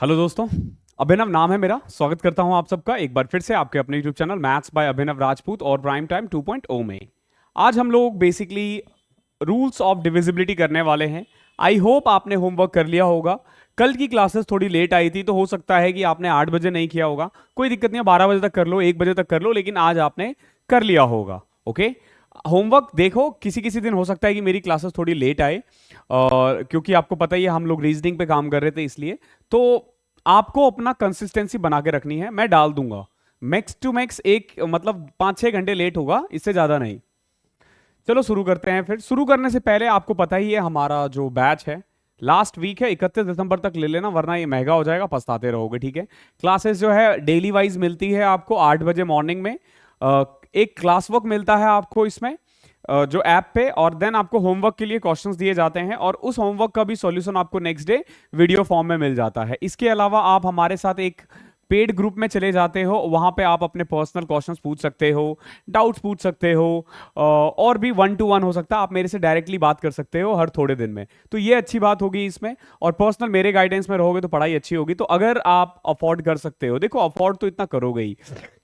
Hello दोस्तों। अभिनव नाम है मेरा। स्वागत करता हूं आप सबका एक बार फिर से आपके अपने यूट्यूब चैनल मैथ्स बाय अभिनव राजपूत और प्राइम टाइम 2.0 में। आज हम लोग बेसिकली रूल्स ऑफ डिविजिबिलिटी करने वाले हैं। आई होप आपने होमवर्क कर लिया होगा। कल की क्लासेस थोड़ी लेट आई थी तो हो सकता है कि आपने 8 बजे नहीं किया होगा। कोई दिक्कत नहीं है, 12 बजे तक कर लो, 1 बजे तक कर लो, लेकिन आज आपने कर लिया होगा। ओके, होमवर्क देखो, किसी किसी दिन हो सकता है कि मेरी क्लासेस थोड़ी लेट आए, और क्योंकि आपको पता ही है हम लोग रीजनिंग पे काम कर रहे थे, इसलिए तो आपको अपना कंसिस्टेंसी बना के रखनी है। मैं डाल दूंगा मैक्स टू मैक्स एक, मतलब 5-6 घंटे लेट होगा, इससे ज्यादा नहीं। चलो शुरू करते हैं। फिर शुरू करने से पहले आपको पता ही है हमारा जो बैच है लास्ट वीक है, 31 दिसंबर तक ले लेना, वरना ये महंगा हो जाएगा, पछताते रहोगे। ठीक है, क्लासेस जो है डेली वाइज मिलती है आपको 8 बजे मॉर्निंग में। एक क्लास वर्क मिलता है आपको इसमें जो ऐप पे, और देन आपको होमवर्क के लिए क्वेश्चंस दिए जाते हैं, और उस होमवर्क का भी सॉल्यूशन आपको नेक्स्ट डे वीडियो फॉर्म में मिल जाता है। इसके अलावा आप हमारे साथ एक पेड ग्रुप में चले जाते हो, वहां पे आप अपने पर्सनल क्वेश्चंस पूछ सकते हो, डाउट्स पूछ सकते हो, और भी 1-to-1 हो सकता है, आप मेरे से डायरेक्टली बात कर सकते हो हर थोड़े दिन में। तो ये अच्छी बात होगी इसमें, और पर्सनल मेरे गाइडेंस में रहोगे तो पढ़ाई अच्छी होगी। तो अगर आप अफोर्ड कर सकते हो, देखो अफोर्ड तो इतना करोगे ही,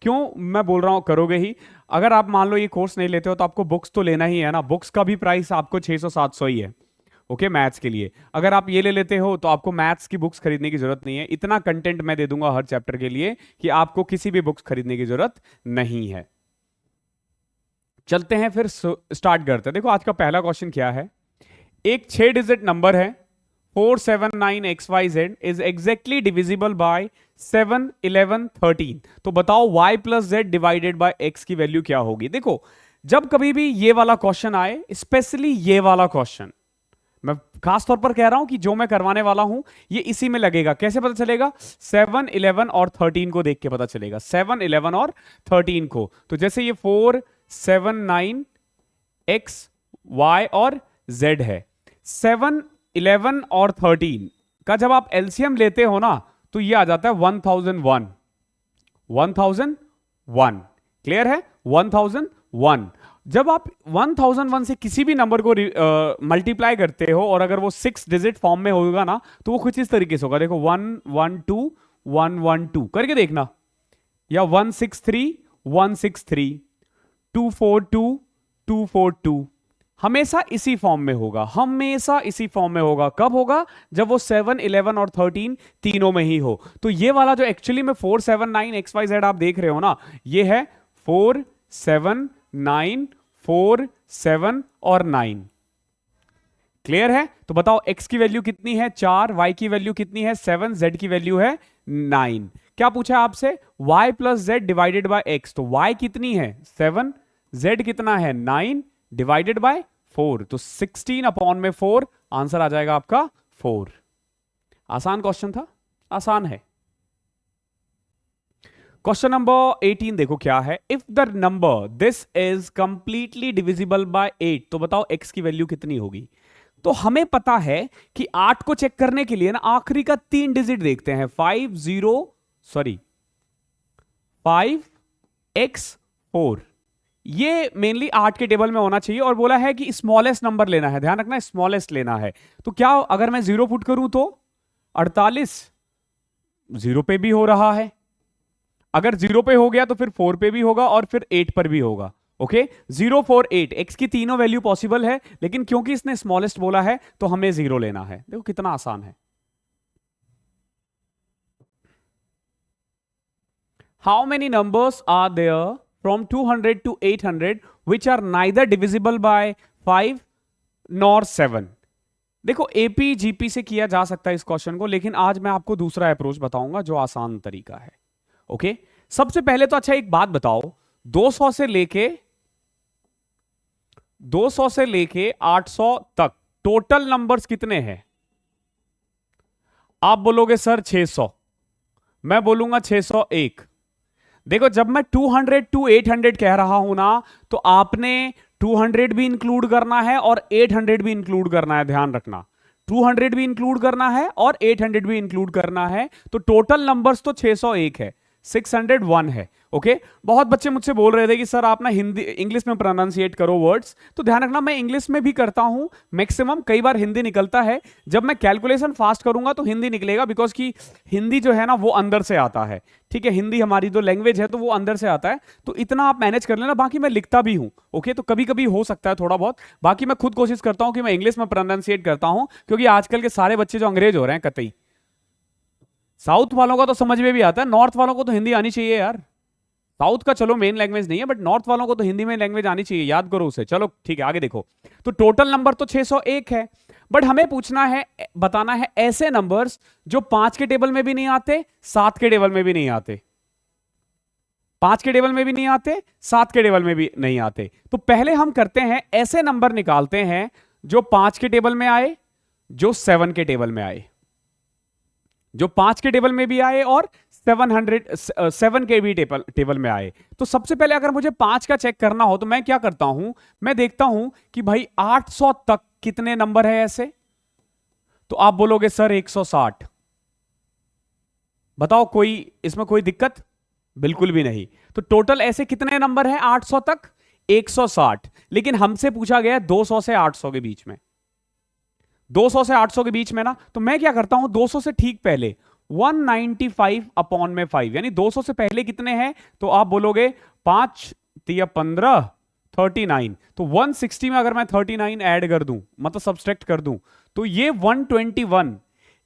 क्यों मैं बोल रहा हूं करोगे ही। अगर आप मान लो ये कोर्स नहीं लेते हो तो आपको बुक्स तो लेना ही है ना। बुक्स का भी प्राइस आपको 600-700 ही है। ओके, मैथ्स के लिए अगर आप ये ले लेते हो तो आपको मैथ्स की बुक्स खरीदने की जरूरत नहीं है। इतना कंटेंट मैं दे दूंगा हर चैप्टर के लिए कि आपको किसी भी बुक्स खरीदने की जरूरत नहीं है। चलते हैं फिर, स्टार्ट करते हैं। देखो आज का पहला क्वेश्चन क्या है। एक 6 डिजिट नंबर है 479xyz is exactly divisible by 7, 11, 13। तो बताओ y plus Z divided by x की वैल्यू क्या होगी। देखो जब कभी भी ये वाला क्वेश्चन आए, स्पेशली ये वाला क्वेश्चन, मैं खास तौर पर कह रहा हूं कि जो मैं करवाने वाला हूं ये इसी में लगेगा। कैसे पता चलेगा? 7, 11 और 13 को देख के पता चलेगा। 7, 11 और 13 को। तो जैसे ये 4, 7, 9 x y और z है, 7, 11 और 13 का जब आप एलसीएम लेते हो ना तो ये आ जाता है 1001। 1001 क्लियर है? 1001। जब आप 1001 से किसी भी नंबर को मल्टीप्लाई करते हो, और अगर वो 6 डिजिट फॉर्म में होगा ना, तो वो कुछ इस तरीके से होगा। देखो 112 112 करके देखना, या 163 163 242 242। हमेशा इसी फॉर्म में होगा, हमेशा इसी फॉर्म में होगा। कब होगा? जब वो 7, 11 और 13 तीनों में ही हो। तो ये वाला जो एक्चुअली में 479xyz आप देख रहे हो ना, ये है 4, 7, 9, 4, 7 और 9। क्लियर है? तो बताओ x की वैल्यू कितनी है? 4, y की वैल्यू कितनी है? 7, z की वैल्यू है 9। क्या पूछा है आपसे? y plus Z divided by x। तो y कितनी है? 7, z कितना है? 9 डिवाइडेड बाय 4। तो 16 अपॉन में 4, आंसर आ जाएगा आपका 4। आसान क्वेश्चन था, आसान है। क्वेश्चन नंबर 18 देखो क्या है। If the number this is completely divisible by 8, तो बताओ x की वैल्यू कितनी होगी। तो हमें पता है कि 8 को चेक करने के लिए ना आखिरी का 3 डिजिट देखते हैं। 5x4 ये मेनली 8 के टेबल में होना चाहिए, और बोला है कि स्मॉलेस्ट नंबर लेना है। ध्यान रखना, स्मॉलेस्ट लेना है। तो क्या अगर मैं 0 पुट करूं तो 48 0 पे भी हो रहा है, अगर 0 पे हो गया तो फिर 4 पे भी होगा, और फिर 8 पर भी होगा। ओके, 0, 4, 8 x की तीनों वैल्यू पॉसिबल है, लेकिन क्योंकि इसने स्मॉलेस्ट बोला है तो हमें 0 लेना है। देखो कितना आसान है। How many numbers are there from 200 to 800 which are neither divisible by 5 nor 7? देखो एपी जीपी से किया जा सकता है इस क्वेश्चन को, लेकिन आज मैं आपको दूसरा अप्रोच बताऊंगा जो आसान तरीका है। ओके, सबसे पहले तो अच्छा एक बात बताओ, 200 से लेके 800 तक टोटल नंबर्स कितने हैं? आप बोलोगे सर 600, मैं बोलूंगा 601। देखो जब मैं 200 to 800 कह रहा हूं ना, तो आपने 200 भी इंक्लूड करना है और 800 भी इंक्लूड करना है। ध्यान रखना, 200 भी इंक्लूड करना है और 800 भी इंक्लूड करना है। तो टोटल नंबर्स तो 601 है। 601 है। ओके बहुत बच्चे मुझसे बोल रहे थे कि सर आप ना हिंदी इंग्लिश में प्रोनाउंसिएट करो वर्ड्स, तो ध्यान रखना मैं इंग्लिश में भी करता हूं मैक्सिमम, कई बार हिंदी निकलता है। जब मैं कैलकुलेशन फास्ट करूंगा तो हिंदी निकलेगा, बिकॉज कि हिंदी जो है ना वो अंदर से आता है। ठीक है, हिंदी हमारी जो लैंग्वेज है तो वो अंदर से आता है, तो इतना आप मैनेज कर लेना। बाकी मैं लिखता भी हूं, ओके, तो कभी कभी हो सकता है थोड़ा बहुत। बाकी मैं खुद कोशिश करता हूं कि मैं इंग्लिश में प्रोनाउंसिएट करता हूं, क्योंकि आजकल के सारे बच्चे जो अंग्रेज हो रहे हैं कतई, साउथ वालों का तो समझ में भी आता है, नॉर्थ वालों को तो हिंदी आनी चाहिए यार। साउथ का चलो मेन लैंग्वेज नहीं है, बट नॉर्थ वालों को तो हिंदी में लैंग्वेज आनी चाहिए, याद करो उसे। चलो ठीक है, आगे देखो। तो टोटल नंबर तो 601 है, बट हमें पूछना है, बताना है ऐसे नंबर्स जो 5 के टेबल में भी नहीं आते, 7 के टेबल में भी नहीं आते, 5 के टेबल में भी नहीं आते, 7 के टेबल में भी नहीं आते। तो पहले हम करते हैं, ऐसे नंबर निकालते हैं जो 5 के टेबल में आए, जो 7 के टेबल में आए, जो 5 के टेबल में भी आए और 7 के भी टेबल में आए। तो सबसे पहले अगर मुझे 5 का चेक करना हो तो मैं क्या करता हूं, मैं देखता हूं कि भाई 800 तक कितने नंबर है ऐसे। तो आप बोलोगे सर 160, बताओ कोई इसमें कोई दिक्कत? बिल्कुल भी नहीं। तो टोटल ऐसे कितने नंबर है 800 तक? 160। लेकिन हमसे पूछा गया 200 से 800 के बीच में, 200 से 800 के बीच में ना, तो मैं क्या करता हूं 200 से ठीक पहले 195 अपॉन में 5, यानी 200 से पहले कितने हैं, तो आप बोलोगे 5 तिया 15 39। तो 160 में अगर मैं 39 ऐड कर दूं, मतलब सब्सट्रैक्ट कर दूं, तो ये 121,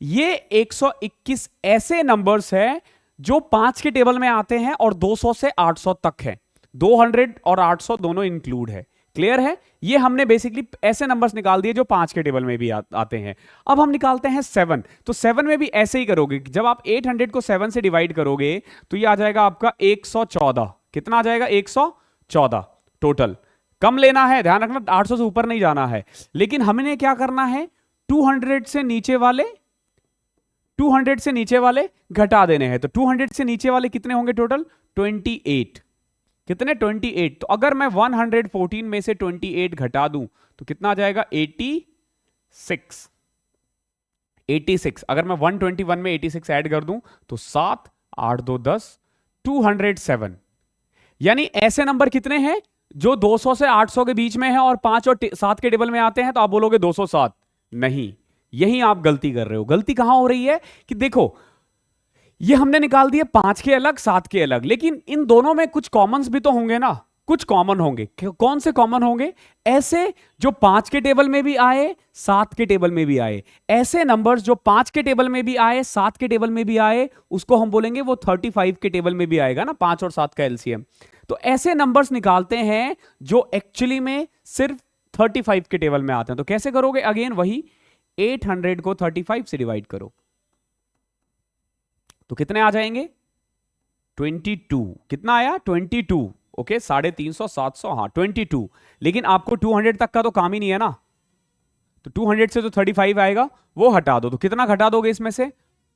ये 121 ऐसे नंबर्स हैं जो 5 के टेबल में आते हैं और 200 से 800 तक है, 200 और 800 दोनों इंक्लूड है। क्लियर है? ये हमने बेसिकली ऐसे नंबर्स निकाल दिए जो 5 के टेबल में भी आते हैं। अब हम निकालते हैं 7। तो 7 में भी ऐसे ही करोगे, जब आप 800 को 7 से डिवाइड करोगे तो ये आ जाएगा आपका 114। कितना आ जाएगा? 114 टोटल। कम लेना है, ध्यान रखना 800 से ऊपर नहीं जाना है। लेकिन हमने क्या करना है, 200 से नीचे वाले, 200 से नीचे वाले घटा देने हैं। तो 200 से नीचे वाले कितने होंगे टोटल? 28। कितने? 28। तो अगर मैं 114 में से 28 घटा दूं तो कितना आ जाएगा? 86। 86। अगर मैं 121 में 86 ऐड कर दूं तो 7 8 2 10, 207। यानी ऐसे नंबर कितने हैं जो 200 से 800 के बीच में है और 5 और 7 के टेबल में आते हैं? तो आप बोलोगे 207। नहीं, यही आप गलती कर रहे हो। गलती कहां हो रही है कि देखो, ये हमने निकाल दिए 5 के अलग, 7 के अलग, लेकिन इन दोनों में कुछ कॉमन्स भी तो होंगे ना, कुछ कॉमन होंगे। कौन से कॉमन होंगे? ऐसे जो 5 के टेबल में भी आए, 7 के टेबल में भी आए। ऐसे नंबर्स जो 5 के टेबल में भी आए, 7 के टेबल में भी आए, उसको हम बोलेंगे वो 35 के टेबल में भी आएगा ना, 5 और 7 का एलसीएम। तो ऐसे नंबर्स निकालते हैं जो एक्चुअली में सिर्फ 35 के टेबल में आते हैं। तो कैसे करोगे? अगेन वही 800 को 35 से डिवाइड करो तो कितने आ जाएंगे? 22। कितना आया? 22। ओके, 350, 700, हाँ 22। लेकिन आपको 200 तक का तो काम ही नहीं है ना, तो 200 से जो 35 आएगा वो हटा दो। तो कितना घटा दोगे इसमें से?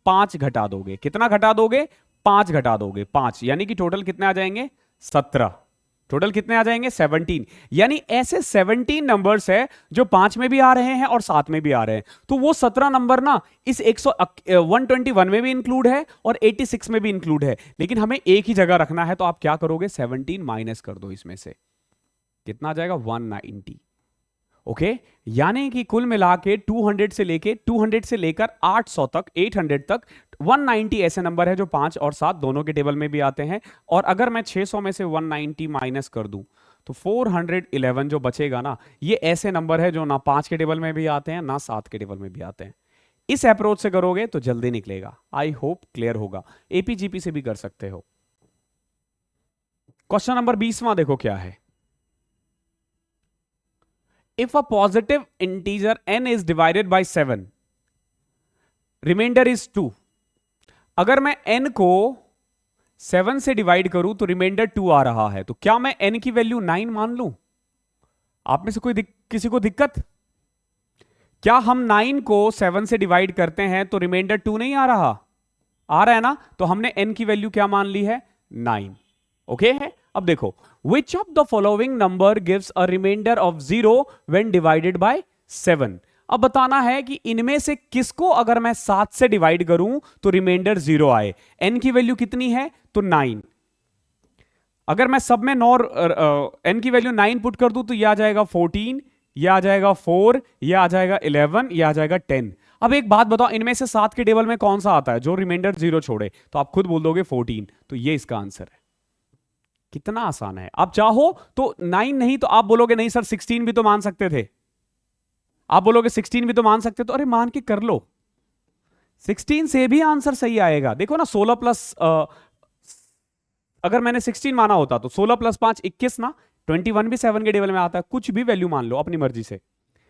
5 घटा दोगे। कितना घटा दोगे? 5 घटा दोगे, 5। यानी कि टोटल कितने आ जाएंगे? 17। टोटल कितने आ जाएंगे? 17। यानी ऐसे 17 नंबर्स है जो 5 में भी आ रहे हैं और 7 में भी आ रहे हैं। तो वो 17 नंबर ना इस 121 में भी इंक्लूड है और 86 में भी इंक्लूड है, लेकिन हमें एक ही जगह रखना है। तो आप क्या करोगे? 17 माइनस कर दो इसमें से, कितना आ जाएगा? 190। ओके, यानी कि कुल मिला के 200 से लेकर 800 तक, 800 तक 190 ऐसे नंबर है जो 5 और 7 दोनों के टेबल में भी आते हैं। और अगर मैं 600 में से 190 माइनस कर दूं तो 411 जो बचेगा ना, ये ऐसे नंबर है जो ना 5 के टेबल में भी आते हैं ना 7 के टेबल में भी आते हैं। इस अप्रोच से करोगे तो जल्दी निकलेगा। आई होप क्लियर होगा। एपीजीपी से भी कर सकते हो। क्वेश्चन नंबर 20वां देखो क्या है। If a positive integer n is divided by 7, remainder is 2. अगर मैं n को 7 से डिवाइड करूं तो रिमाइंडर 2 आ रहा है, तो क्या मैं n की वैल्यू 9 मान लूं? आप में से किसी को दिक्कत? क्या हम 9 को 7 से डिवाइड करते हैं तो रिमाइंडर 2 नहीं आ रहा? आ रहा है ना? तो हमने n की वैल्यू क्या मान ली है? 9। ओके है? अब देखो, which of the following number gives a remainder of 0 when divided by 7? अब बताना है कि इनमें से किसको अगर मैं 7 से डिवाइड करूं तो रिमाइंडर 0 आए। एन की वैल्यू कितनी है तो 9। अगर मैं सब में नॉर एन की वैल्यू 9 पुट कर दूं तो यह आ जाएगा 14, यह आ जाएगा 4, यह आ जाएगा 11, यह आ जाएगा 10। अब एक बात बताओ, इनमें से 7 के टेबल में कौन सा आता है जो रिमाइंडर 0 छोड़े? तो आप खुद बोल दोगे 14, तो ये इसका आंसर है। कितना आसान है। आप चाहो तो 9 नहीं तो आप बोलोगे नहीं सर 16 भी तो मान सकते थे, आप बोलोगे 16 भी तो मान सकते, तो अरे मान के कर लो, 16 से भी आंसर सही आएगा। देखो ना 16 प्लस अगर मैंने 16 माना होता तो 16 प्लस 5 21 ना, 21 भी 7 के टेबल में आता है। कुछ भी वैल्यू मान लो अपनी मर्जी से,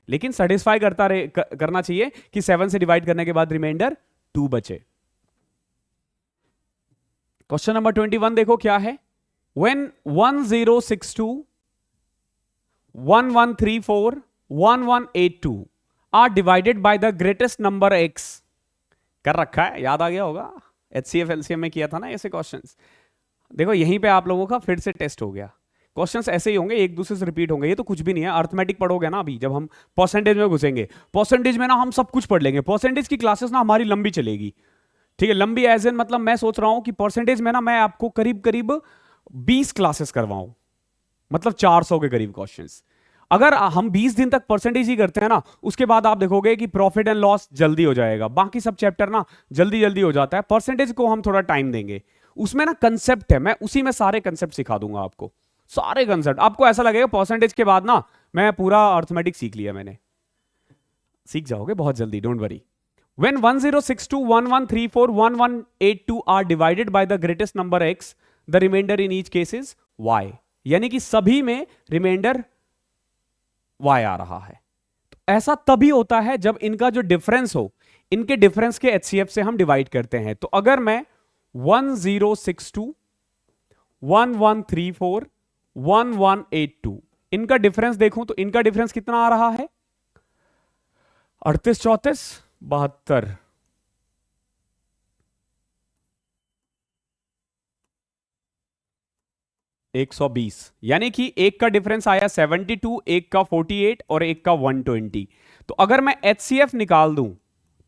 लेकिन सेटिस्फाई करना चाहिए कि 7 से डिवाइड करने के बाद रिमाइंडर 2 बचे। क्वेश्चन नंबर 21 देखो क्या है। When 1062, 1134, 1182 are divided by the greatest number x, कर रखा है, याद आ गया होगा, HCF LCM में किया था ना ऐसे क्वेश्चंस। देखो यहीं पे आप लोगों का फिर से टेस्ट हो गया। क्वेश्चंस ऐसे ही होंगे, एक दूसरे से रिपीट होंगे, ये तो कुछ भी नहीं है। अर्थमेटिक पढ़ोगे ना अभी, जब हम परसेंटेज में घुसेंगे, परसेंटेज में ना हम सब कुछ पढ़ लेंगे। परसेंटेज की क्लासेस ना हमारी लंबी चलेगी, ठीक है। लंबी एज एन मतलब मैं सोच रहा हूं कि परसेंटेज में ना मैं आपको करीब करीब 20 क्लासेस करवाऊं, मतलब 400 के करीब क्वेश्चंस। अगर हम 20 दिन तक परसेंटेज ही करते हैं ना, उसके बाद आप देखोगे कि प्रॉफिट एंड लॉस जल्दी हो जाएगा, बाकी सब चैप्टर ना जल्दी जल्दी हो जाता है। परसेंटेज को हम थोड़ा टाइम देंगे, उसमें ना कंसेप्ट है, मैं उसी में सारे कंसेप्ट सिखा दूंगा आपको, सारे कंसेप्ट। आपको ऐसा लगेगा परसेंटेज के बाद ना मैं पूरा अर्थमेटिक सीख लिया मैंने, सीख जाओगे बहुत जल्दी, don't worry. When 1062, 1134, 1182 are divided by the greatest number x, the remainder in each case is y। यानी कि सभी में रिमाइंडर y आ रहा है। तो ऐसा तभी होता है जब इनका जो डिफरेंस हो, इनके डिफरेंस के HCF से हम डिवाइड करते हैं। तो अगर मैं 1062, 1134, 1182 इनका डिफरेंस देखूं तो इनका डिफरेंस कितना आ रहा है? 38, 34, 72, 120। यानी कि एक का डिफरेंस आया 72, एक का 48 और एक का 120। तो अगर मैं HCF निकाल दूं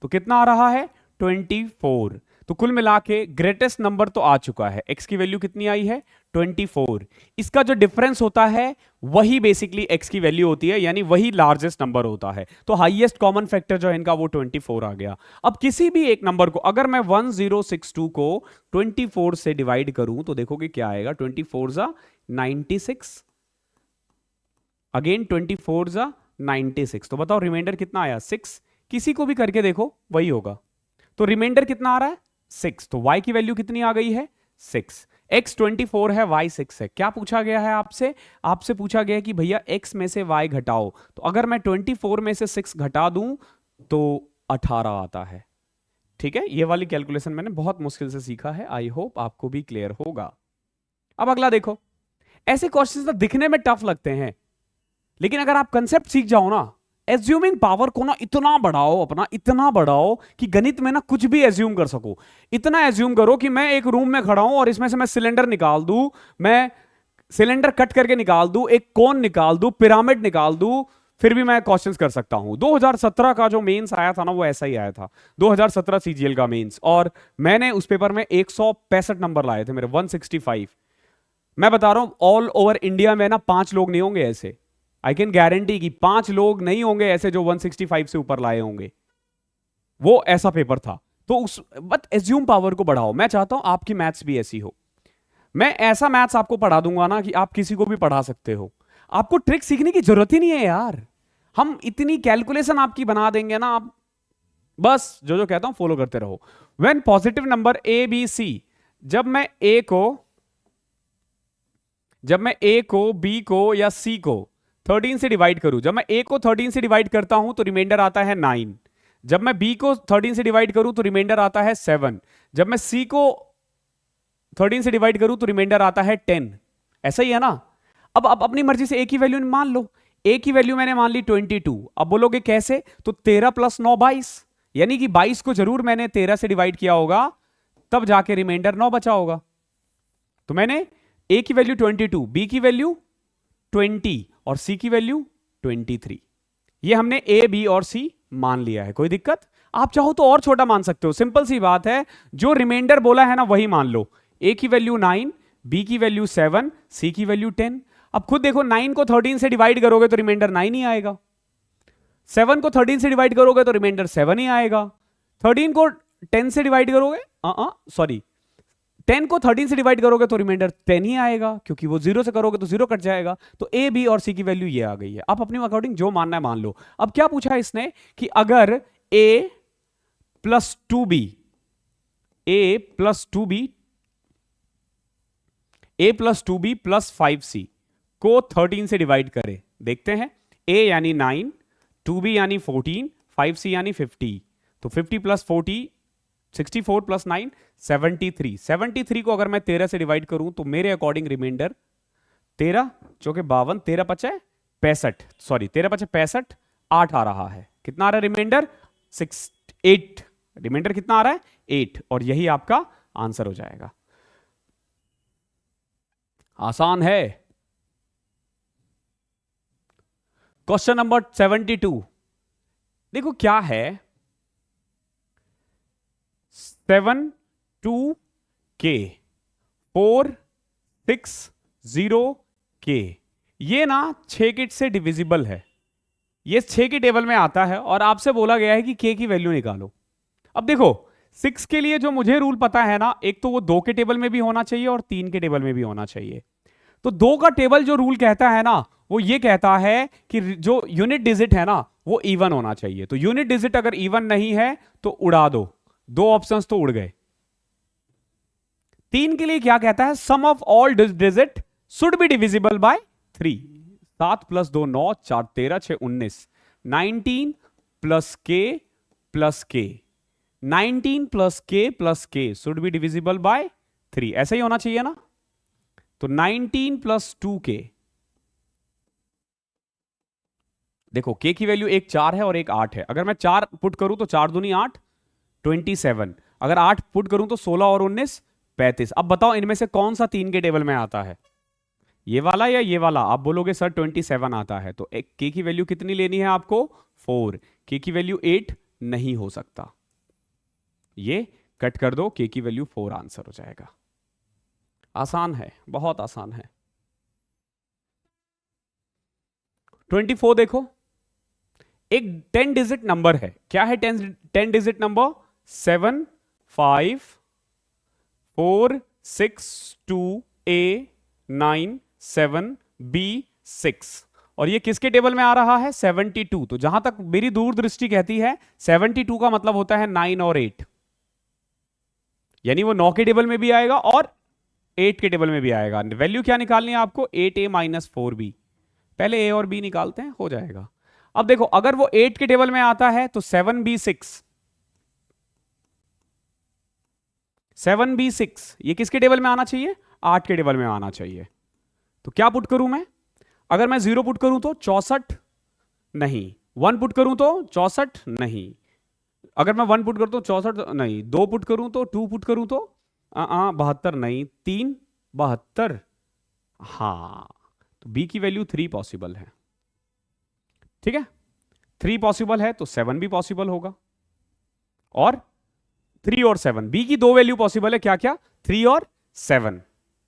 तो कितना आ रहा है? 24। तो कुल मिला के ग्रेटेस्ट नंबर तो आ चुका है। x की वैल्यू कितनी आई है? 24। इसका जो डिफरेंस होता है वही बेसिकली x की वैल्यू होती है, यानी वही लार्जेस्ट नंबर होता है। तो हाईएस्ट कॉमन फैक्टर जो है इनका वो 24 आ गया। अब किसी भी एक नंबर को अगर मैं 1062 को 24 से डिवाइड करूं तो देखोगे क्या आएगा? 24 जा 96, अगेन 24 जा 96। तो बताओ रिमाइंडर कितना आया? 6। किसी को भी करके देखो वही होगा। तो रिमाइंडर कितना आ रहा है? 6। तो y की वैल्यू कितनी आ गई है? 6। x 24 है, y 6 है। क्या पूछा गया है आपसे? आपसे पूछा गया है कि भैया x में से y घटाओ। तो अगर मैं 24 में से 6 घटा दूं तो 18 आता है। ठीक है, ये वाली कैलकुलेशन मैंने बहुत मुश्किल से सीखा है, आई होप आपको भी क्लियर होगा। अब अगला देखो, ऐसे क्वेश्चंस तो दिखने में टफ लगते हैं, लेकिन अगर आप कंसेप्ट सीख जाओ ना, एज्यूमिंग पावर को ना इतना बढ़ाओ, अपना इतना बढ़ाओ कि गणित में ना कुछ भी एज्यूम कर सको। इतना एज्यूम करो कि मैं एक रूम में खड़ा हूं और इसमें से मैं सिलेंडर निकाल दूं, मैं सिलेंडर कट करके निकाल दूं, एक कोन निकाल दूं, पिरामिड निकाल दूं, फिर भी मैं क्वेश्चंस कर सकता हूं। 2017 का जो मेंस आया था ना वो ऐसा ही आया था, 2017 CGL का मेंस, और मैंने उस पेपर में 165 नंबर लाए थे मेरे, 165। मैं बता रहा हूं ऑल ओवर इंडिया में ना 5 लोग नहीं होंगे ऐसे, आई कैन गारंटी कि 5 लोग नहीं होंगे ऐसे जो 165 से ऊपर लाए होंगे। वो ऐसा पेपर था। तो उस बट एज्यूम पावर को बढ़ाओ। मैं चाहता हूं आपकी मैथ्स भी ऐसी हो। मैं ऐसा मैथ्स आपको पढ़ा दूंगा ना कि आप किसी को भी पढ़ा सकते हो। आपको ट्रिक सीखने की जरूरत ही नहीं है यार, हम इतनी कैलकुलेशन आपकी बना देंगे ना, आप बस जो जो कहता हूं फॉलो करते रहो। When positive number A B C, जब मैं ए को बी को या सी को 13 से डिवाइड करूं, जब मैं ए को 13 से डिवाइड करता हूं तो रिमाइंडर आता है 9। जब मैं बी को 13 से डिवाइड करूं तो रिमाइंडर आता है 7। जब मैं सी को 13 से डिवाइड करूं तो रिमाइंडर आता है 10। ऐसा ही है ना। अब अपनी मर्जी से ए की वैल्यू मान लो। ए की वैल्यू मैंने मान ली 22। अब बोलोगे कैसे? तो 13 + 9 22, यानी कि 22 को जरूर मैंने 13 से डिवाइड किया होगा, तब जाके रिमाइंडर 9 बचा होगा। तो मैंने ए की वैल्यू 22, बी की वैल्यू 20 और सी की वैल्यू 23। ये हमने ए बी और सी मान लिया है। कोई दिक्कत? आप चाहो तो और छोटा मान सकते हो, सिंपल सी बात है। जो रिमाइंडर बोला है ना वही मान लो। ए की वैल्यू 9, बी की वैल्यू 7, सी की वैल्यू 10। अब खुद देखो, 9 को 13 से डिवाइड करोगे तो रिमाइंडर 9 ही आएगा। 7 को 13 से डिवाइड करोगे तो रिमाइंडर 7 ही आएगा। 13 को 10 से डिवाइड करोगे, सॉरी 10 को 13 से डिवाइड करोगे तो रिमाइंडर 10 ही आएगा, क्योंकि वो 0 से करोगे तो 0 कट जाएगा। तो ए, बी और सी की वैल्यू ये आ गई है। आप अपने अकॉर्डिंग जो मानना है मान लो। अब क्या पूछा है इसने कि अगर ए प्लस 2b, ए प्लस 2b, ए प्लस 2b प्लस 5c को 13 से डिवाइड करे। देखते हैं, a यानी 9, 2b यानी 14, 5c यानी 50। तो 50 प्लस 40, 64 प्लस 9, 73। 73 को अगर मैं 13 से डिवाइड करूं तो मेरे अकॉर्डिंग रिमाइंडर 13 जो कि 52, 13 पचे 65, सॉरी 13 पचे 65, 8 आ रहा है। कितना आ रहा है रिमाइंडर? 8। रिमाइंडर कितना आ रहा है? 8। और यही आपका आंसर हो जाएगा। आसान है। क्वेश्चन नंबर 72 देखो क्या है। 7 2 k 4 6 0 k, ये ना 6 किट से डिविजिबल है। ये 6 के टेबल में आता है और आपसे बोला गया है कि k की वैल्यू निकालो। अब देखो 6 के लिए जो मुझे रूल पता है ना, एक तो वो 2 के टेबल में भी होना चाहिए और 3 के टेबल में भी होना चाहिए। तो 2 का टेबल जो रूल कहता है ना, वो ये कहता है कि जो यूनिट डिजिट है ना वो इवन होना चाहिए। तो यूनिट डिजिट अगर इवन नहीं है तो उड़ा दो, 2 ऑप्शंस तो उड़ गए। 3 के लिए क्या कहता है? Sum of all digit should be divisible by 3। 7 plus 2 9, 4 13, 6 19, 19 plus के 19 प्लस के शुड बी डिविजिबल बाय 3। ऐसा ही होना चाहिए ना। तो 19 प्लस 2k, देखो k की वैल्यू एक 4 है और एक 8 है। अगर मैं 4 पुट करूं तो 4 दूनी 8, 27। अगर 8 पुट करूं तो 16 और 19 35। अब बताओ इनमें से कौन सा 3 के टेबल में आता है? ये वाला या ये वाला? आप बोलोगे सर 27 आता है। तो एक k की वैल्यू कितनी लेनी है आपको? 4। k की वैल्यू 8 नहीं हो सकता, ये कट कर दो, k की वैल्यू 4 आंसर हो जाएगा। आसान है, बहुत आसान है। 24 देखो, एक 10 डिजिट नंबर है। क्या है 10 डिजिट नंबर? 7 5 4 6 2 a 9 7 b 6। और ये किसके टेबल में आ रहा है? 72। तो जहां तक मेरी दूरदृष्टि कहती है 72 का मतलब होता है 9 और 8, यानी वो 9 के टेबल में भी आएगा और 8 के टेबल में भी आएगा। वैल्यू क्या निकालनी है आपको? 8a minus 4b। पहले a और b निकालते हैं, हो जाएगा। अब देखो अगर वो 8 के टेबल में आता है तो 7b6, 7b6 ये किसके टेबल में आना चाहिए? 8 के टेबल में आना चाहिए। तो क्या पुट करूं मैं? अगर मैं 0 पुट करूं तो 64 नहीं, 1 पुट करूं तो 64 नहीं, अगर मैं 1 पुट करूं तो 64 नहीं, 2 पुट करूं तो 2 पुट करूं तो 72 नहीं, 3 72। हाँ, तो b की वैल्यू 3 पॉसिबल है। ठीक है, 3 पॉसिबल है तो 7 भी पॉसिबल होगा। और 3 और 7, b की 2 वैल्यू पॉसिबल है। क्या क्या? 3 और 7।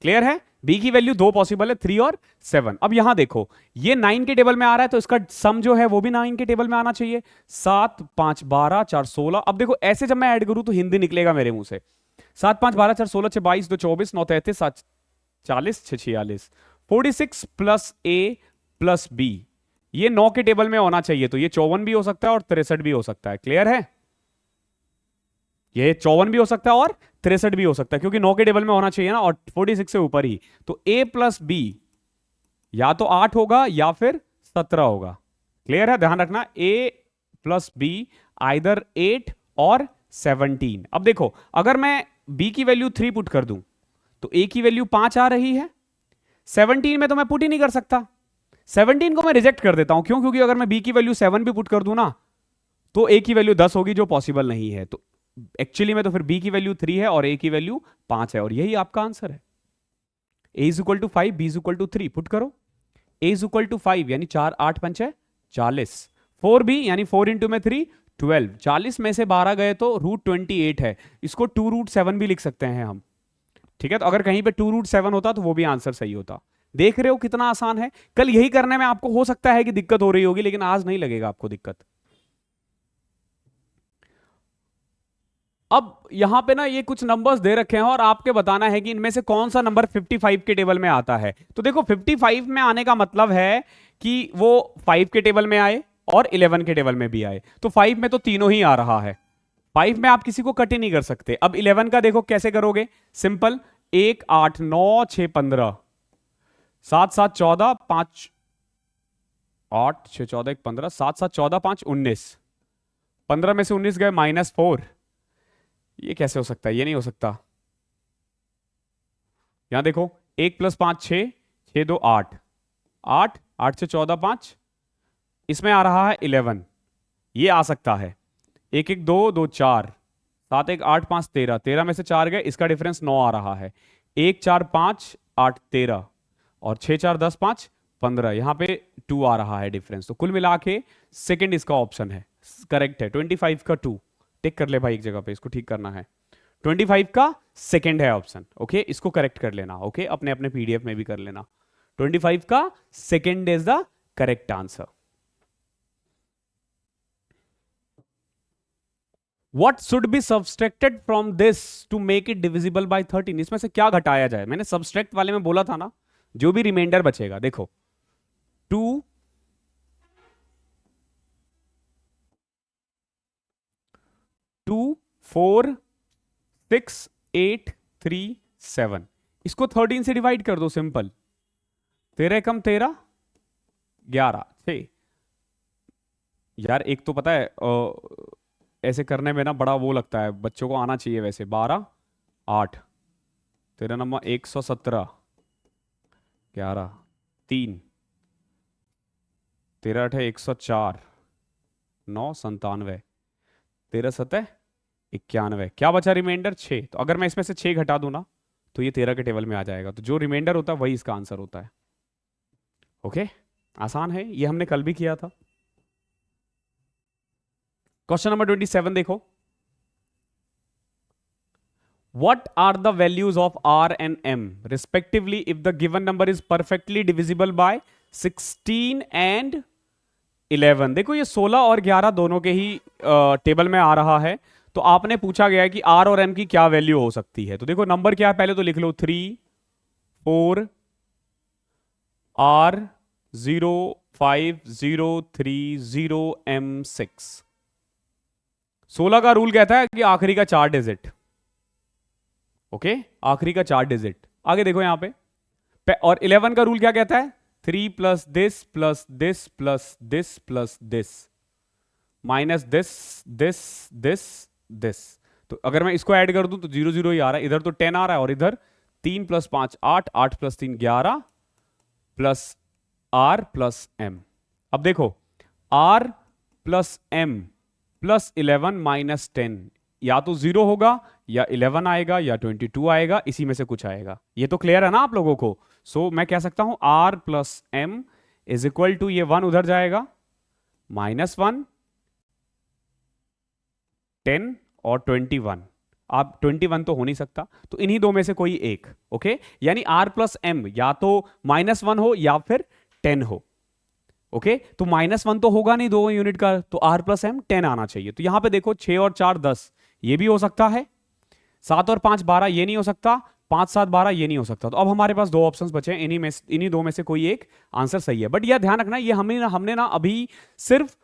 क्लियर है? b की वैल्यू 2 पॉसिबल है, 3 और 7। अब यहां देखो ये 9 के टेबल में आ रहा है तो इसका सम जो है वो भी 9 के टेबल में आना चाहिए। 7 5 12 4 16। अब देखो ऐसे जब मैं ऐड करूं तो हिंदी निकलेगा मेरे मुंह से। 7 5 12 4 16 6 22 2 24 9 33 7 40 6 46। 46 प्लस a प्लस b, ये 9 के टेबल में होना चाहिए। तो ये 54 भी हो सकता है और 63 भी हो सकता है। क्लियर है? ये 54 भी हो सकता है और 63 भी हो सकता है, क्योंकि 9 के टेबल में होना चाहिए ना, और 46 से ऊपर ही। तो a प्लस b या तो 8 होगा या फिर 17 होगा। क्लियर है? ध्यान रखना, a प्लस b आइदर 8 और 17। अब देखो अगर मैं b की वैल्यू 3 पुट कर दूं तो a की वैल्यू 5 आ रही है। 17 में तो मैं पुट ही नहीं कर सकता, 17 को मैं रिजेक्ट कर देता हूं। क्यों? क्योंकि अगर मैं b की वैल्यू 7 भी पुट कर दूं ना तो a की वैल्यू 10 होगी, जो पॉसिबल नहीं है। तो एक्चुअली में तो फिर b की वैल्यू 3 है और a की वैल्यू 5 है, और यही आपका आंसर है। a is equal to 5, b is equal to 3 put करो। a इज इक्वल टू 5 यानी 4 8 5 40, 4 भी यानी 4 इंटू में 3 12, 40 में से 12 गए तो √28 है, इसको 2√7 भी लिख सकते हैं हम। ठीक है, तो अगर कहीं पे 2√7 होता तो वो भी आंसर सही होता। देख रहे हो कितना आसान है। कल यही करने में आपको हो सकता है कि दिक्कत हो रही होगी, लेकिन आज नहीं लगेगा आपको दिक्कत। अब यहां पे ना ये कुछ नंबर्स दे रखे हैं और आपके बताना है कि इनमें से कौन सा नंबर 55 के टेबल में आता है। तो देखो 55 में आने का मतलब है कि वो 5 के टेबल में आए और 11 के टेबल में भी आए, तो 5 में तो तीनों ही आ रहा है, 5 में आप किसी को कट ही नहीं कर सकते। अब 11 का देखो कैसे करोगे, सिंपल, 1 8 9 6 15 7 7 14 5 8 6 14 1 15 7 7 14 5 19, 15 में से 19 गए -4, ये कैसे हो सकता है, ये नहीं हो सकता। यहां देखो 1 + 5 6, 6 2 8, 8 8 से 14 5, इसमें आ रहा है 11, ये आ सकता है। 1 1 2 2 4, 7 1 8 5 13, 13 में से 4 गए, इसका डिफरेंस 9 आ रहा है। 1 4 5 8 13 और 6 4 10 5 15, यहां पे 2 आ रहा है डिफरेंस। तो कुल मिला के सेकेंड इसका ऑप्शन है, करेक्ट है। 25 का 2 टिक कर ले भाई एक जगह पे, इसको ठीक करना है। 25 का सेकेंड है ऑप्शन, ओके, इसको करेक्ट कर लेना, ओके, अपने अपने पीडीएफ में भी कर लेना। 25 का second is the correct answer. What should be subtracted from this to make it divisible by 13? इसमें से क्या घटाया जाए, मैंने सब्सट्रैक्ट वाले में बोला था ना, जो भी रिमाइंडर बचेगा, देखो 2 2 4 6 8 3 7, इसको 13 से डिवाइड कर दो, सिंपल, 13 कम 13 11 6। यार एक तो पता है ऐसे करने में ना बड़ा वो लगता है, बच्चों को आना चाहिए वैसे। 12 8, 13 नंबर 117, 11 3, 13 8 104, 9 97, 13 7 91, क्या बचा रिमाइंडर 6। तो अगर मैं इसमें से 6 घटा दूं ना तो ये 13 के टेबल में आ जाएगा, तो जो रिमाइंडर होता है वही इसका आंसर होता है। ओके, आसान है, ये हमने कल भी किया था। क्वेश्चन नंबर 27 देखो, what are the values of r and m respectively if the given number is perfectly divisible by 16 and 11। देखो ये 16 और 11 दोनों के ही टेबल में आ रहा है, तो आपने पूछा गया है कि r और m की क्या वैल्यू हो सकती है। तो देखो नंबर क्या है, पहले तो लिख लो 3 4 r 0 5 0 3 0 m 6। 16 का रूल कहता है कि आखिरी का 4 डिजिट, ओके, आखिरी का 4 डिजिट। आगे देखो यहां पे, और 11 का रूल क्या कहता है, 3 + this + this + this + this minus this. तो अगर मैं इसको ऐड कर दूं तो 0 0 ही आ रहा है, इधर तो 10 आ रहा है और इधर 3 + 5 8, 8 + 3 11 प्लस r + m। अब देखो r + m + 11 - 10, या तो 0 होगा या 11 आएगा या 22 आएगा, इसी में से कुछ आएगा। ये तो क्लियर है ना आप लोगों को। सो मैं कह सकता हूं r + m = ये 1 उधर जाएगा, -1 10 और 21। आप 21 तो हो नहीं सकता, तो इन्हीं दो में से कोई एक, ओके, यानी r + m या तो -1 हो या फिर 10 हो, ओके। तो -1 तो होगा नहीं 2 यूनिट का, तो r + m 10 आना चाहिए। तो यहां पे देखो 6 और 4 10, ये भी हो सकता है, 7 और 5 12, ये नहीं हो सकता, 5 7 12, ये नहीं हो सकता। तो अब हमारे पास 2 ऑप्शंस बचे हैं, इन्हीं दो में से कोई एक आंसर सही है। बट यह ध्यान रखना, ये हमने ना अभी सिर्फ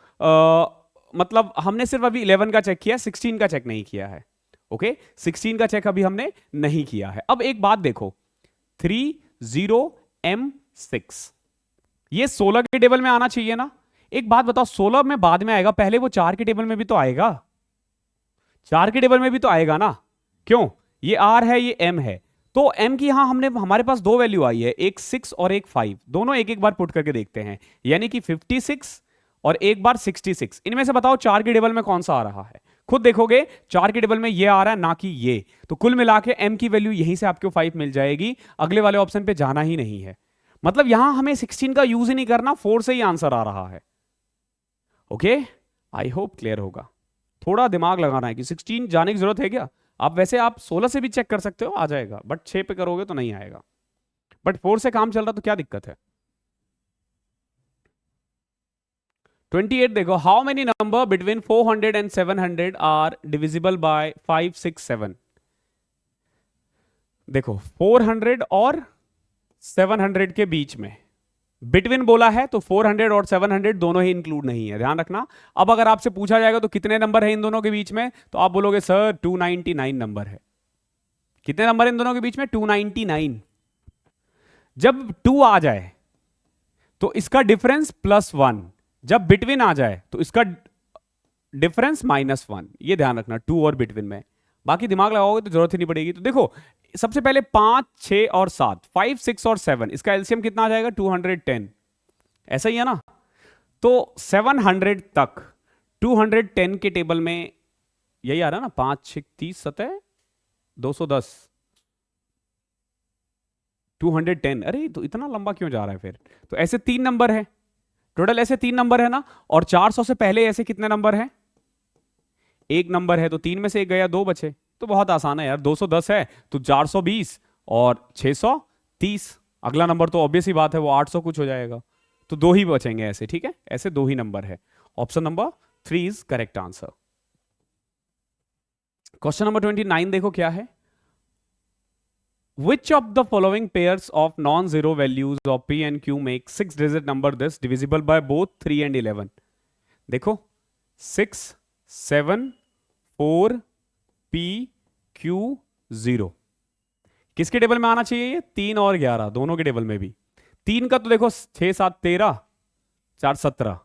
मतलब हमने सिर्फ अभी 11 का चेक किया, 16 का चेक नहीं किया है, ओके, 16 का चेक अभी हमने नहीं किया है। अब एक बात देखो, 3 0 m 6, ये 16 के टेबल में आना चाहिए ना। एक बात बताओ, 16 में बाद में आएगा, पहले वो 4 के टेबल में भी तो आएगा, 4 के टेबल में भी तो आएगा ना। क्यों, ये r है ये m है, तो m की यहां हमारे पास 2 वैल्यू आई है, एक 6 और एक 5, दोनों एक एक बार पुट करके देखते हैं, यानी कि 56 और एक बार 66। इनमें से बताओ 4 के टेबल में कौन सा आ रहा है, खुद देखोगे 4 के टेबल में ये आ रहा है ना कि ये। तो कुल मिला के m की वैल्यू यहीं से आपको 5 मिल जाएगी, अगले वाले ऑप्शन पे जाना ही नहीं है। मतलब यहां हमें 16 का यूज ही नहीं करना, 4 से ही आंसर आ रहा है। ओके, आई होप क्लियर होगा। थोड़ा दिमाग लगाना है कि 16 जाने की जरूरत है क्या। आप वैसे आप 16 से भी चेक कर सकते हो, आ जाएगा, बट 6 पे करोगे तो नहीं आएगा। बट 4 से काम चल रहा तो क्या दिक्कत है। 28 देखो, how many number between 400 and 700 are divisible by 5, 6, 7। देखो 400 और 700 के बीच में बिटवीन बोला है, तो 400 और 700 दोनों ही इंक्लूड नहीं है, ध्यान रखना। अब अगर आपसे पूछा जाएगा तो कितने नंबर है इन दोनों के बीच में, तो आप बोलोगे सर 299 नंबर है। कितने नंबर इन दोनों के बीच में, 299। जब 2 आ जाए तो इसका डिफरेंस +1, जब बिटवीन आ जाए तो इसका डिफरेंस -1। ये ध्यान रखना 2 और बिटवीन में। बाकी दिमाग लगाओगे तो जरूरत ही नहीं पड़ेगी। तो देखो सबसे पहले 5, 6 और 7, 5, 6 और 7, इसका एलसीएम कितना आ जाएगा, 210। ऐसा ही है ना। तो 700 तक 210 के टेबल में यही आ रहा है ना, 5, 6, 30, 7, 210, 210। अरे तो इतना लंबा क्यों जा रहा है फिर। तो ऐसे 3 नंबर है टोटल, ऐसे 3 नंबर है ना। और 400 से पहले ऐसे कितने नंबर है, 1 नंबर है, तो 3 में से 1 गया, 2 बचे। तो बहुत आसान है यार, 210 है तो 420 और 630। अगला नंबर तो ऑब्वियस ही बात है, वो 800 कुछ हो जाएगा। तो 2 ही बचेंगे ऐसे, ठीक है, ऐसे 2 ही नंबर है। Option number 3 is correct answer. Question number 29 देखो क्या है। Which of the following pairs of non-zero values of p and q make 6-digit number this divisible by both 3 and 11? देखो 6, 7, 4, p, q, 0 किसके टेबल में आना चाहिए, ये 3 और 11 दोनों के टेबल में भी। 3 का तो देखो 6, 7, 13, 4, 17,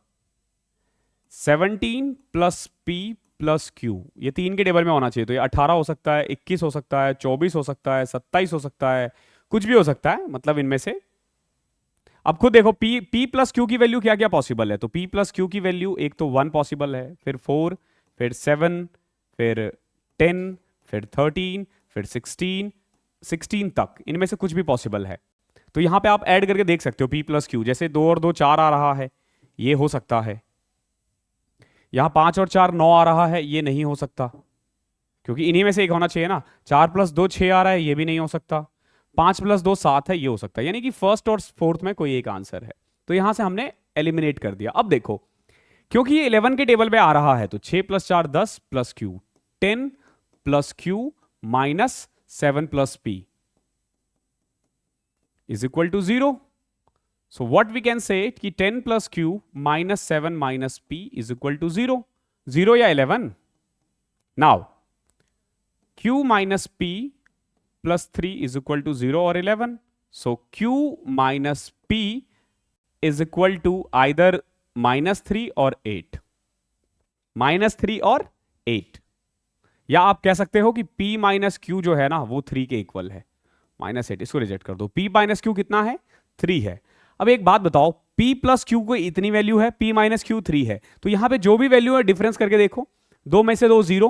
17 प्लस p प्लस q, ये 3 के टेबल में होना चाहिए। तो ये 18 हो सकता है, 21 हो सकता है, 24 हो सकता है, 27 हो सकता है, कुछ भी हो सकता है, मतलब इनमें से। अब खुद देखो p प्लस क्यू की वैल्यू क्या क्या पॉसिबल है। तो p प्लस क्यू की वैल्यू एक तो 1 पॉसिबल है, फिर 4, फिर 7, फिर 10, फिर 13, फिर 16 तक, इनमें से कुछ भी पॉसिबल है। तो यहां पे आप ऐड करके देख सकते हो p प्लस क्यू, जैसे 2 और 2 4 आ रहा है, ये हो सकता है। यहां 5 और 4 9 आ रहा है, ये नहीं हो सकता, क्योंकि इन्हीं में से एक होना चाहिए ना। 4 प्लस 2 6 आ रहा है, ये भी नहीं हो सकता। 5 प्लस 2 7 है, ये हो सकता है। यानी कि फर्स्ट और फोर्थ में कोई एक आंसर है। तो यहां से हमने एलिमिनेट कर दिया। अब देखो, क्योंकि ये 11 के टेबल पे आ रहा है, तो 6 plus 4 10 plus Q 10 plus Q minus 7 plus P is equal to 0। So what we can say कि 10 plus q minus 7 minus p is equal to 0. 0 या 11? Now, q minus p plus 3 is equal to 0 or 11. So q minus p is equal to either -3 और 8. -3 और 8. या आप कह सकते हो कि p माइनस क्यू जो है ना वो 3 के इक्वल है। -8 इसको रिजेक्ट कर दो। p माइनस क्यू कितना है, 3 है। अब एक बात बताओ, p प्लस क्यू को इतनी वैल्यू है, p माइनस क्यू 3 है, तो यहां पे जो भी वैल्यू है डिफरेंस करके देखो। 2 में से 2 0,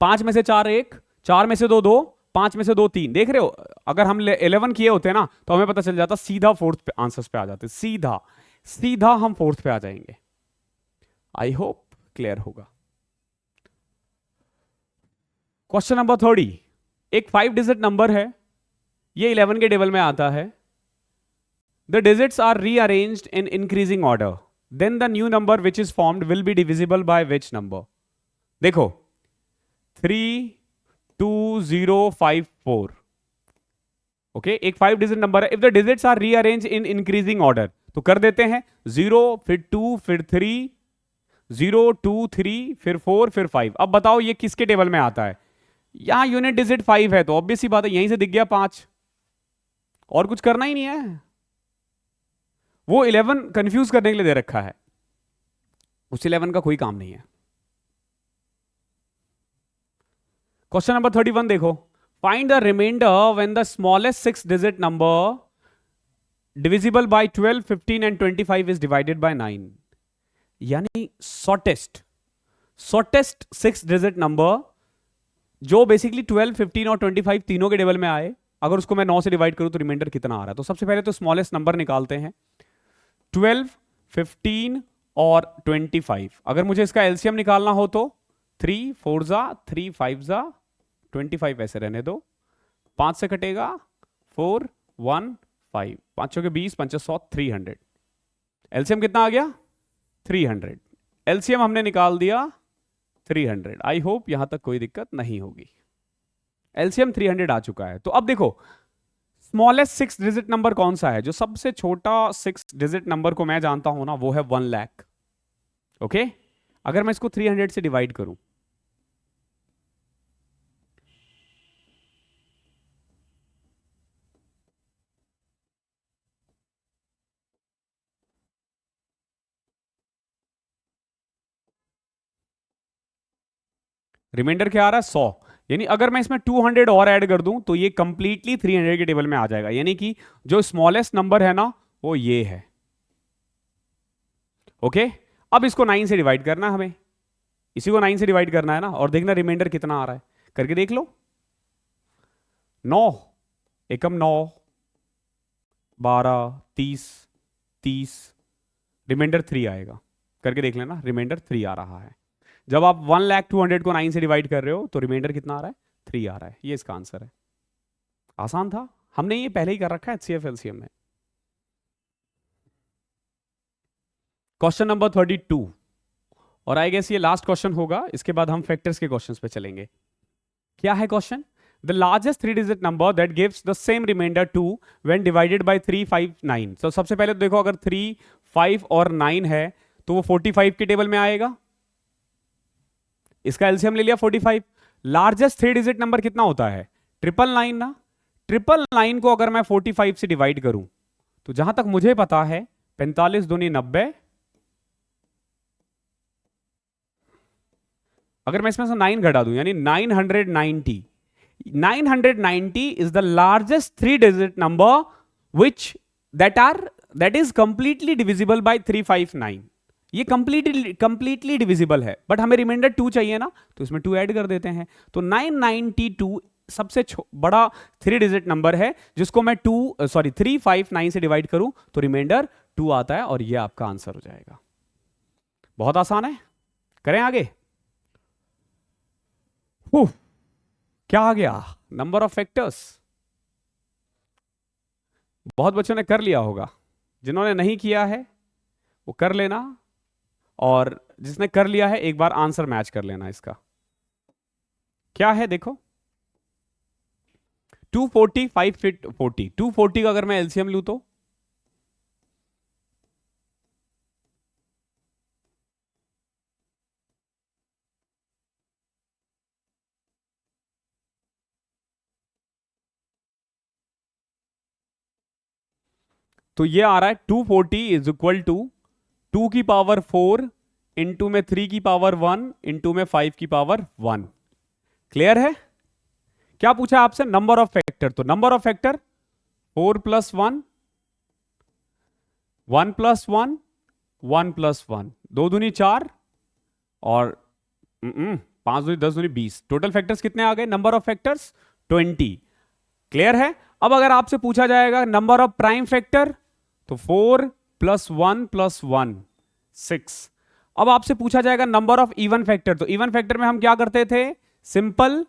5 में से 4 1, 4 में से 2 2, 5 में से 2 3। देख रहे हो, अगर हम 11 किए होते ना तो हमें पता चल जाता, सीधा फोर्थ पे आंसर्स पे आ जाते, सीधा सीधा हम फोर्थ पे आ जाएंगे। आई होप क्लियर होगा। क्वेश्चन नंबर 30, एक 5 डिजिट नंबर है, ये 11 के टेबल में आता है। The digits are rearranged in increasing order. Then the new number which is formed will be divisible by which number? देखो 3, 2, 0, 5, 4. ओके, एक 5 डिजिट नंबर है। If the digits are rearranged in increasing order, तो कर देते हैं 0, फिर 2, फिर 3, 0, 2, 3, फिर 4, फिर 5। अब बताओ ये किसके टेबल में आता है। यहां यूनिट डिजिट 5 है, तो ऑब्वियस सी बात है, यहीं से दिख गया 5, और कुछ करना ही नहीं है। वो 11 कंफ्यूज करने के लिए दे रखा है, उस 11 का कोई काम नहीं है। क्वेश्चन नंबर 31 देखो, find the remainder when the smallest 6 digit number divisible by 12, 15 and 25 is divided by 9। यानी शॉर्टेस्ट 6 डिजिट नंबर जो बेसिकली 12, 15 और 25 तीनों के टेबल में आए, अगर उसको मैं 9 से डिवाइड करूं तो रिमाइंडर कितना आ रहा है। तो सबसे पहले तो स्मॉलेस्ट नंबर निकालते हैं। 12, 15 और 25। अगर मुझे इसका एलसीएम निकालना हो तो 3 4 जा 3 5 जा 25 ऐसे रहने दो, 5 से कटेगा 4 1 5, 5 के 20, 5 100, 300। एलसीएम कितना आ गया? 300। एलसीएम हमने निकाल दिया 300। आई होप यहां तक कोई दिक्कत नहीं होगी। एलसीएम 300 आ चुका है। तो अब देखो स्मॉलेस्ट 6 डिजिट नंबर कौन सा है? जो सबसे छोटा 6 डिजिट नंबर को मैं जानता हूं ना, वो है 1 लाख। ओके, अगर मैं इसको 300 से डिवाइड करूं, रिमाइंडर क्या आ रहा है? 100। यानी अगर मैं इसमें 200 और ऐड कर दूं तो ये कंप्लीटली 300 के टेबल में आ जाएगा। यानी कि जो स्मॉलेस्ट नंबर है ना, वो ये है। ओके, अब इसको 9 से डिवाइड करना है हमें, इसी को 9 से डिवाइड करना है ना, और देखना रिमाइंडर कितना आ रहा है, करके देख लो। 9 एकम 9, 12, 30, 30, रिमाइंडर 3 आएगा। करके देख लेना, रिमाइंडर 3 आ रहा है। जब आप 1,200,000 को 9 से डिवाइड कर रहे हो तो रिमाइंडर कितना आ रहा है? 3 आ रहा है। ये इसका आंसर है। आसान था, हमने ये पहले ही कर रखा है एचसीएफ एलसीएम में। क्वेश्चन नंबर 32, और आई गेस ये लास्ट क्वेश्चन होगा, इसके बाद हम फैक्टर्स के क्वेश्चंस पे चलेंगे। क्या है question? The largest 3 digit number that gives the same remainder 2 when divided by 3 5 9। तो सबसे पहले तो देखो, अगर 3 5 और 9 है तो वो 45 के टेबल में आएगा। इसका एलसीएम ले लिया 45। लार्जेस्ट 3 डिजिट नंबर कितना होता है? 999 ना। 999 को अगर मैं 45 से डिवाइड करूं तो जहां तक मुझे पता है 45 दूनी 90। अगर मैं इसमें से 9 घटा दूं यानी 990। 990 is the largest 3 digit number which that is completely divisible by 359। ये कंप्लीटली डिविजिबल है, बट हमें रिमाइंडर 2 चाहिए ना, तो इसमें 2 ऐड कर देते हैं। तो 992 सबसे बड़ा 3 डिजिट नंबर है जिसको मैं 359 से डिवाइड करूं तो रिमाइंडर 2 आता है, और ये आपका आंसर हो जाएगा। बहुत आसान है, करें आगे। क्या आ गया? Number of factors. बहुत बच्चों ने कर लिया होगा, जिन्होंने नहीं किया है वो कर लेना, और जिसने कर लिया है एक बार आंसर मैच कर लेना। इसका क्या है देखो, 240 540। 240 का अगर मैं एलसीएम लूं तो ये आ रहा है 240 इज इक्वल टू 2 की पावर 4 इंटू में 3 की पावर 1 इंटू में 5 की पावर 1। क्लियर है? क्या पूछा आपसे? Number of factor. तो नंबर ऑफ फैक्टर 4 + 1, 1 + 1, 1 + 1, 2 दूनी 4 और 5 दूनी 10 दूनी 20। टोटल फैक्टर्स कितने आ गए? Number of factors 20। क्लियर है? अब अगर आपसे पूछा जाएगा नंबर ऑफ प्राइम फैक्टर, तो 4 + 1 + 1 6। अब आपसे पूछा जाएगा नंबर ऑफ इवन फैक्टर, तो इवन फैक्टर में हम क्या करते थे? सिंपल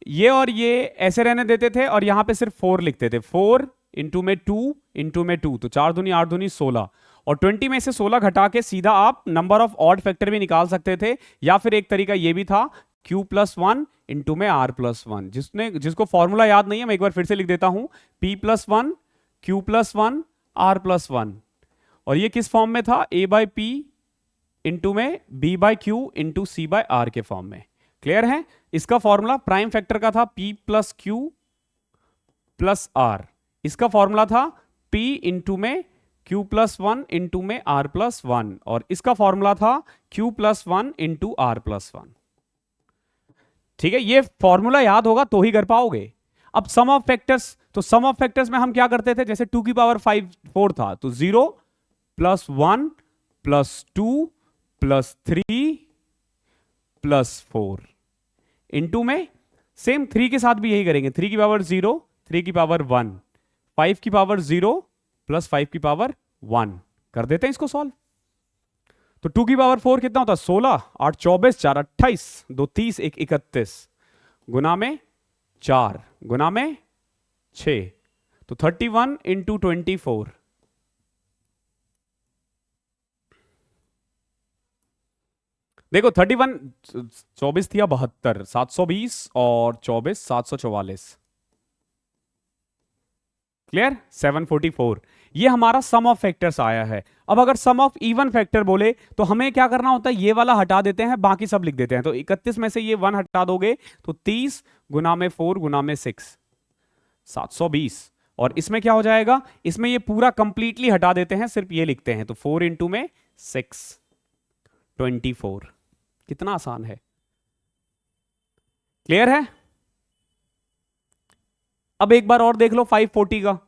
ये और ये ऐसे रहने देते थे और यहां पे सिर्फ 4 लिखते थे। 4 इंटू में 2 इंटू में 2, तो 4 दूनी 8 दूनी 16, और 20 में से 16 घटा के सीधा आप नंबर ऑफ ऑड फैक्टर भी निकाल सकते थे, या फिर एक तरीका ये भी था Q + 1 इंटू में R + 1। जिसको फॉर्मूला याद नहीं है मैं एक बार फिर से लिख देता हूं, P + 1 Q + 1 R + 1, और ये किस फॉर्म में था? A/P इंटू में B/Q इंटू C/R के फॉर्म में। क्लियर है? इसका फॉर्मूला प्राइम फैक्टर का था P + Q + R, इसका फॉर्मूला था P इंटू में Q + 1 इंटू में R + 1, और इसका फॉर्मूला था Q + 1 इंटू R + 1। ठीक है, ये फॉर्मूला याद होगा तो ही कर पाओगे। अब सम ऑफ फैक्टर्स, तो सम ऑफ फैक्टर्स में हम क्या करते थे? जैसे 2 की पावर 4 था तो 0 + 1 + 2 + 3 + 4 इंटू में सेम 3 के साथ भी यही करेंगे। 3 की पावर 0, 3 की पावर 1, 5 की पावर 0 + 5 की पावर 1। कर देते हैं इसको सॉल्व। तो 2 की पावर 4 कितना होता है 16, 8 24, 4 28, 2 30, 1 31, गुना में 4 गुना में 6, तो 31 इंटू 24, देखो 31, 24 थी 72, 720 और 24 744, क्लियर 744। ये हमारा सम ऑफ फैक्टर्स आया है। अब अगर सम ऑफ इवन फैक्टर बोले तो हमें क्या करना होता है, ये वाला हटा देते हैं, बाकी सब लिख देते हैं। तो 31 में से ये 1 हटा दोगे तो 30 गुना में 4 गुना में 6, 720। और इसमें क्या हो जाएगा, इसमें ये पूरा कंप्लीटली हटा देते हैं, सिर्फ ये लिखते हैं। तो 4 इंटू में 6, 24। कितना आसान है, क्लियर है। अब एक बार और देख लो 540 का।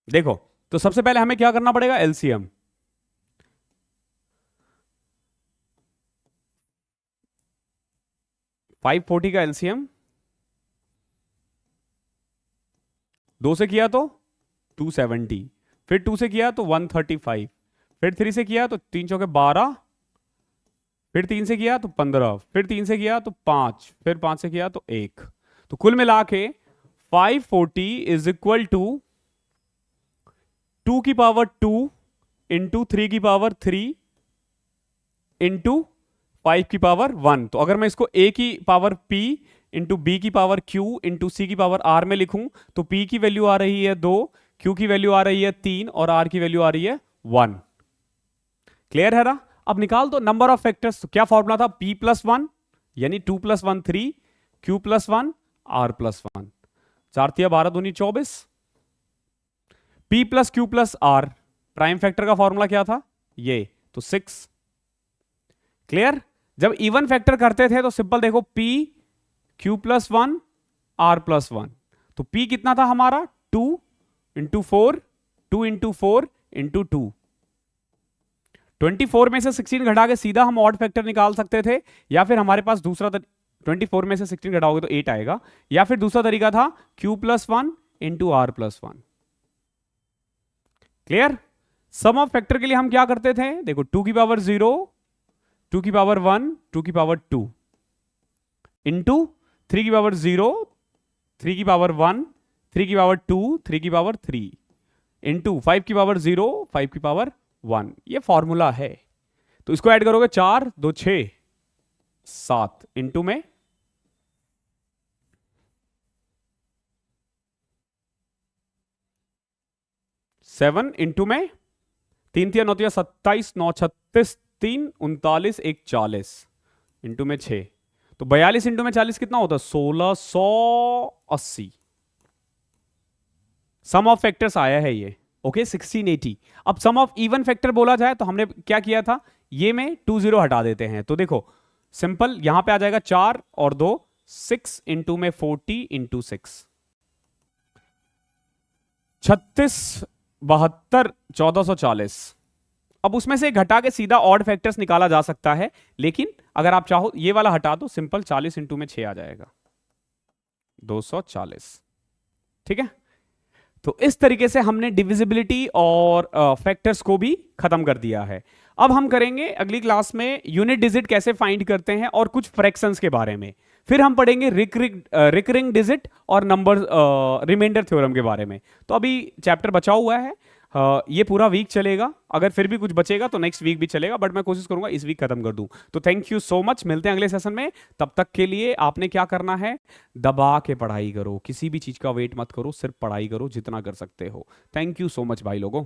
देखो तो सबसे पहले हमें क्या करना पड़ेगा, एलसीएम। फाइव 40 का एलसीएम 2 से किया तो 270, फिर 2 से किया तो 135, फिर 3 से किया तो 3 चौके 12, फिर 3 से किया तो 15, फिर 3 से किया तो 5, फिर 5 से किया तो 1। तो कुल मिला के 540 इज इक्वल टू 2 की पावर 2 इंटू 3 की पावर 3 इंटू 5 की पावर 1। तो अगर मैं इसको a की पावर p इंटू बी की पावर q इंटू सी की पावर r में लिखूं तो p की वैल्यू आ रही है 2, q की वैल्यू आ रही है 3 और r की वैल्यू आ रही है 1। क्लियर है ना। अब निकाल दो नंबर ऑफ फैक्टर्स। तो क्या फॉर्मूला था, p प्लस 1 यानी 2 plus 1 3, q plus 1 r plus 1, 4 तिया 12 दूनी 24। p plus q plus r, prime factor का फॉर्मूला क्या था, ये तो 6। क्लियर। जब इवन फैक्टर करते थे तो सिंपल देखो p q plus 1 r plus 1, तो p कितना था हमारा 2 इंटू 4, 2 इंटू 4 इंटू 2। 24 में से 16 घटा के सीधा हम ऑड फैक्टर निकाल सकते थे, या फिर हमारे पास दूसरा 24 में से 16 घटाओगे तो 8 आएगा, या फिर दूसरा तरीका था q plus 1 into R plus 1। Clear. Sum of factor के लिए हम क्या करते थे, देखो 2 की पावर 0, 2 की पावर 1, 2 की पावर 2 इंटू 3 की पावर 0, 3 की पावर 1, 3 की पावर 2, 3 की पावर 3 इंटू 5 की पावर 0, 5 की पावर 1। ये फॉर्मूला है। तो इसको ऐड करोगे 4 2 6 7 इंटू में 7 इंटू में 3 तिया 9 तिया 27, 9 36, 3 39, 1 40 इंटू में 6, तो 42 इंटू में 40 कितना होता है 1680। सम ऑफ फैक्टर्स आया है ये, ओके 1680। अब सम ऑफ इवन फैक्टर बोला जाए तो हमने क्या किया था, ये में 2 0 हटा देते हैं। तो देखो सिंपल यहां पे आ जाएगा 4 और 2 6 इंटू में 40 इंटू 6, 36 72 1440। अब उसमें से घटा के सीधा ऑड फैक्टर्स निकाला जा सकता है, लेकिन अगर आप चाहो ये वाला हटा दो, सिंपल 40 इंटू में 6 आ जाएगा 240। ठीक है। तो इस तरीके से हमने डिविजिबिलिटी और फैक्टर्स को भी खत्म कर दिया है। अब हम करेंगे अगली क्लास में यूनिट डिजिट कैसे फाइंड करते हैं और कुछ फ्रैक्शंस के बारे में। फिर हम पढ़ेंगे रिकरिंग डिजिट और नंबर रिमाइंडर थ्योरम के बारे में। तो अभी चैप्टर बचा हुआ है, ये पूरा वीक चलेगा। अगर फिर भी कुछ बचेगा तो नेक्स्ट वीक भी चलेगा, बट मैं कोशिश करूंगा इस वीक खत्म कर दूं। तो थैंक यू सो मच, मिलते हैं अगले सेशन में। तब तक के लिए आपने क्या करना है, दबा के पढ़ाई करो, किसी भी चीज का वेट मत करो, सिर्फ पढ़ाई करो जितना कर सकते हो। थैंक यू सो मच भाई लोगों।